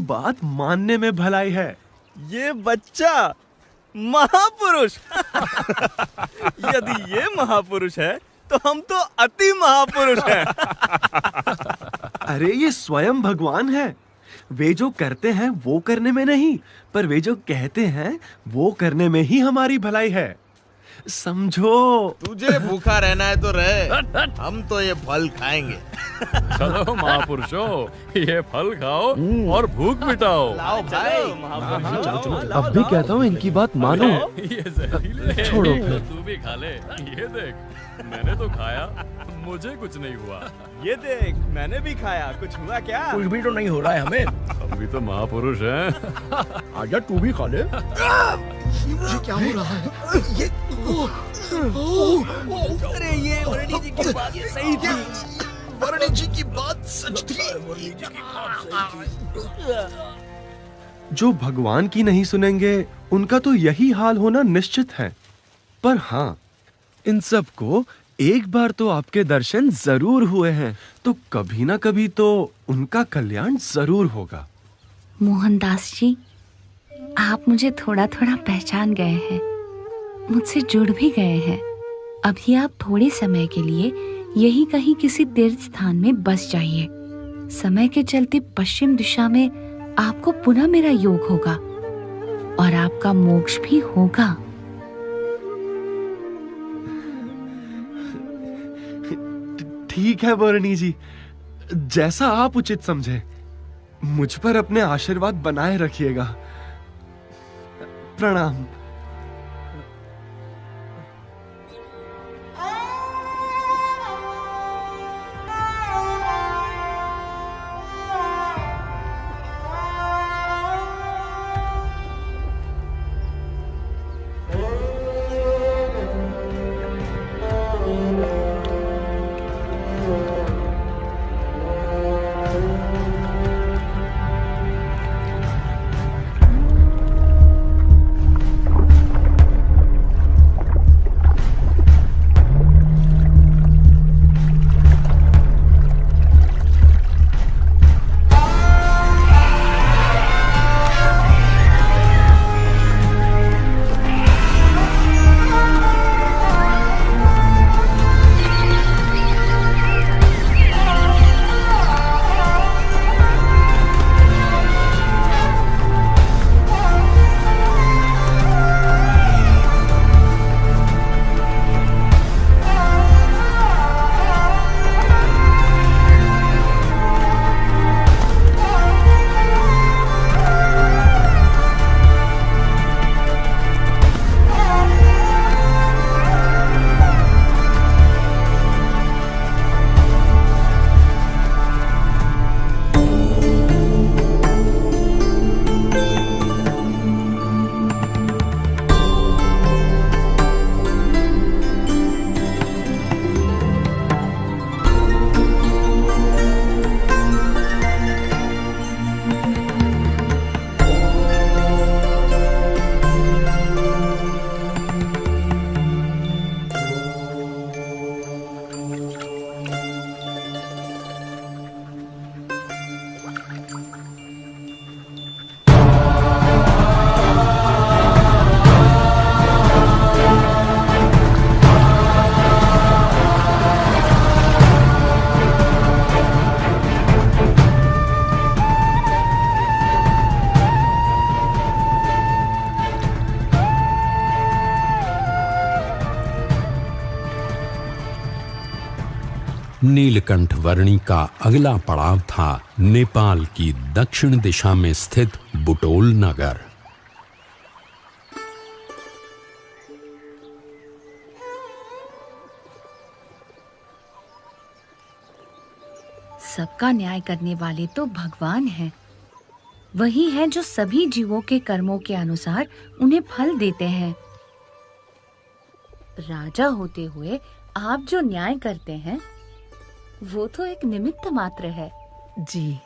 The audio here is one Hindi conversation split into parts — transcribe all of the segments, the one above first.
बात मानने में भलाई है। ये बच्चा महापुरुष। यदि ये महापुरुष है तो हम तो अति महापुरुष हैं। अरे ये स्वयं भगवान है। वे जो करते हैं वो करने में नहीं, पर वे जो कहते हैं वो करने में ही हमारी भलाई है। समझो। तुझे भूखा रहना है तो रहे, हम तो ये फल खाएंगे। चलो महापुरुषों, ये फल खाओ और भूख मिटाओ। लाओ भाई। अब भी कहता हूँ इनकी बात मानो। ये जहरीले छोड़ो हैं, फिर। तू भी खा ले। ये देख, मैंने तो खाया, मुझे कुछ नहीं हुआ। ये देख, मैंने भी खाया, कुछ हुआ क्या? कुछ भी तो नहीं हो रहा है हमें। अभी तो महापुरुष हैं। आजा तू भी खा ले। मुझे क्या हो रहा है? अरे ये वर्णी जी की बात सही थी। वर्णी जी की बात सच थी। जो भगवान की नहीं सुनेंगे उनका तो यही हाल होना निश्चित है। पर हाँ, इन सब को एक बार तो आपके दर्शन जरूर हुए हैं, तो कभी ना कभी तो उनका कल्याण जरूर होगा। मोहनदास जी, आप मुझे थोड़ा थोड़ा पहचान गए हैं, मुझसे जुड़ भी गए हैं। अभी आप थोड़े समय के लिए यही कहीं किसी तीर्थ स्थान में बस जाइए। समय के चलते पश्चिम दिशा में आपको पुनः मेरा योग होगा और आपका मोक्ष भी होगा। ठीक है वर्णी जी, जैसा आप उचित समझे। मुझ पर अपने आशीर्वाद बनाए रखिएगा। प्रणाम। नीलकंठ वर्णी का अगला पड़ाव था नेपाल की दक्षिण दिशा में स्थित बुटोल नगर। सबका न्याय करने वाले तो भगवान हैं। वही है जो सभी जीवों के कर्मों के अनुसार उन्हें फल देते हैं। राजा होते हुए आप जो न्याय करते हैं वो तो एक निमित्त मात्र है। जी।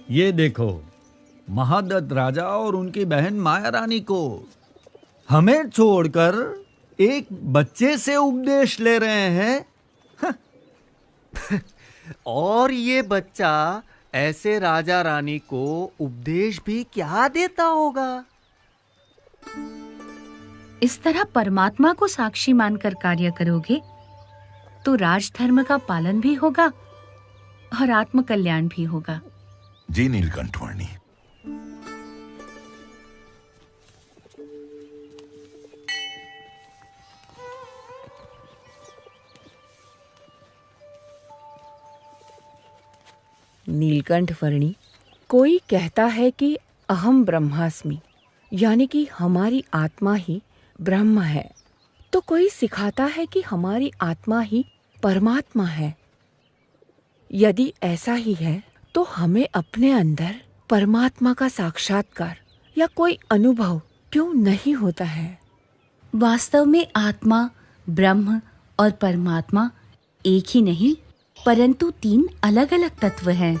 ये देखो, महादत्त राजा और उनकी बहन माया रानी को हमें छोड़कर एक बच्चे से उपदेश ले रहे हैं। और ये बच्चा ऐसे राजा रानी को उपदेश भी क्या देता होगा? इस तरह परमात्मा को साक्षी मानकर कार्य करोगे तो राजधर्म का पालन भी होगा और आत्म कल्याण भी होगा। जी नीलकंठवर्णी। नीलकंठ वर्णी, कोई कहता है कि अहम ब्रह्मास्मि, यानी कि हमारी आत्मा ही ब्रह्म है, तो कोई सिखाता है कि हमारी आत्मा ही परमात्मा है। यदि ऐसा ही है तो हमें अपने अंदर परमात्मा का साक्षात्कार या कोई अनुभव क्यों नहीं होता है? वास्तव में आत्मा, ब्रह्म और परमात्मा एक ही नहीं परंतु 3 अलग-अलग तत्व हैं।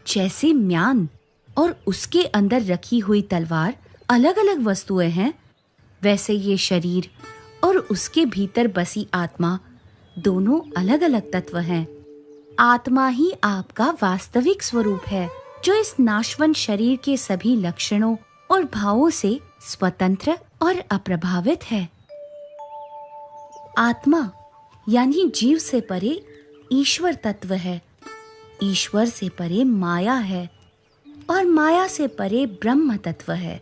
जैसे म्यान और उसके अंदर रखी हुई तलवार अलग-अलग वस्तुएं हैं, वैसे ये शरीर और उसके भीतर बसी आत्मा दोनों अलग-अलग तत्व हैं। आत्मा ही आपका वास्तविक स्वरूप है, जो इस नाशवान शरीर के सभी लक्षणों और भावों से स्वतंत्र और अप्रभावित है। आत्मा यानी जीव से परे ईश्वर तत्व है, ईश्वर से परे माया है और माया से परे ब्रह्म तत्व है,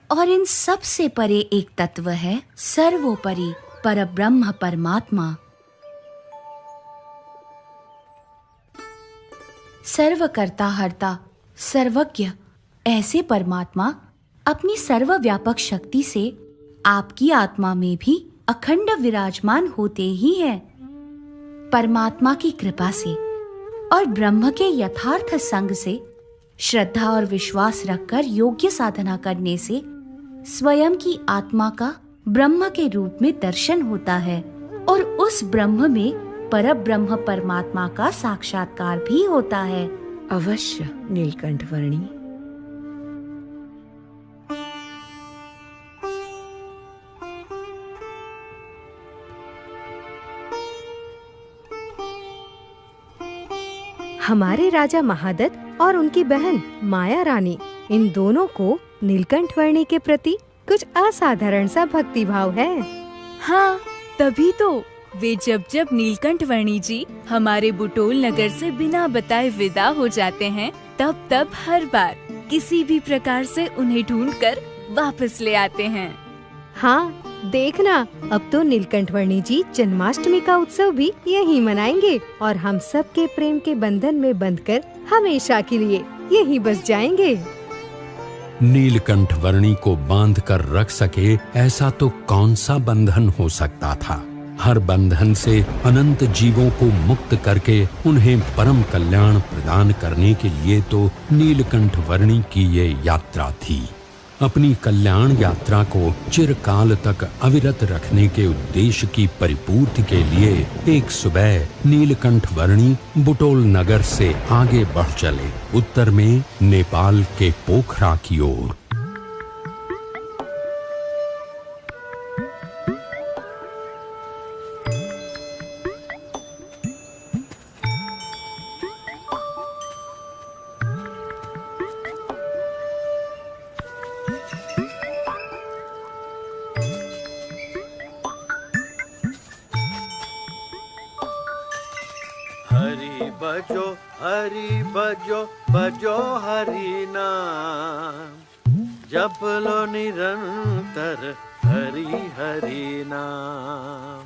और इन सब से परे एक तत्व है सर्वोपरि परब्रह्म परमात्मा। सर्वकर्ता हर्ता सर्वज्ञ ऐसे परमात्मा अपनी सर्वव्यापक शक्ति से आपकी आत्मा में भी अखंड विराजमान होते ही हैं। परमात्मा की कृपा से और ब्रह्म के यथार्थ संग से श्रद्धा और विश्वास रखकर योग्य साधना करने से स्वयं की आत्मा का ब्रह्म के रूप में दर्शन होता है और उस ब्रह्म में परब्रह्म परमात्मा का साक्षात्कार भी होता है। अवश्य नीलकंठ वर्णी। हमारे राजा महादत्त और उनकी बहन माया रानी, इन दोनों को नीलकंठ वर्णी के प्रति कुछ असाधारण सा भक्ति भाव है। हाँ, तभी तो वे जब जब नीलकंठ वर्णी जी हमारे बुटोल नगर से बिना बताए विदा हो जाते हैं, तब तब हर बार किसी भी प्रकार से उन्हें ढूंढकर वापस ले आते हैं। हाँ, देखना, अब तो नीलकंठ वर्णी जी जन्माष्टमी का उत्सव भी यहीं मनाएंगे और हम सब के प्रेम के बंधन में बंधकर हमेशा के लिए यहीं बस जाएंगे। नीलकंठ वर्णी को बांध कर रख सके ऐसा तो कौन सा बंधन हो सकता था। हर बंधन से अनंत जीवों को मुक्त करके उन्हें परम कल्याण प्रदान करने के लिए तो नीलकंठ वर्णी की ये यात्रा थी। अपनी कल्याण यात्रा को चिरकाल तक अविरत रखने के उद्देश्य की परिपूर्ति के लिए एक सुबह नीलकंठ वर्णी बुटोल नगर से आगे बढ़ चले, उत्तर में नेपाल के पोखरा की ओर। हरि बजो बजो हरि नाम, जप लो निरंतर हरि हरि नाम।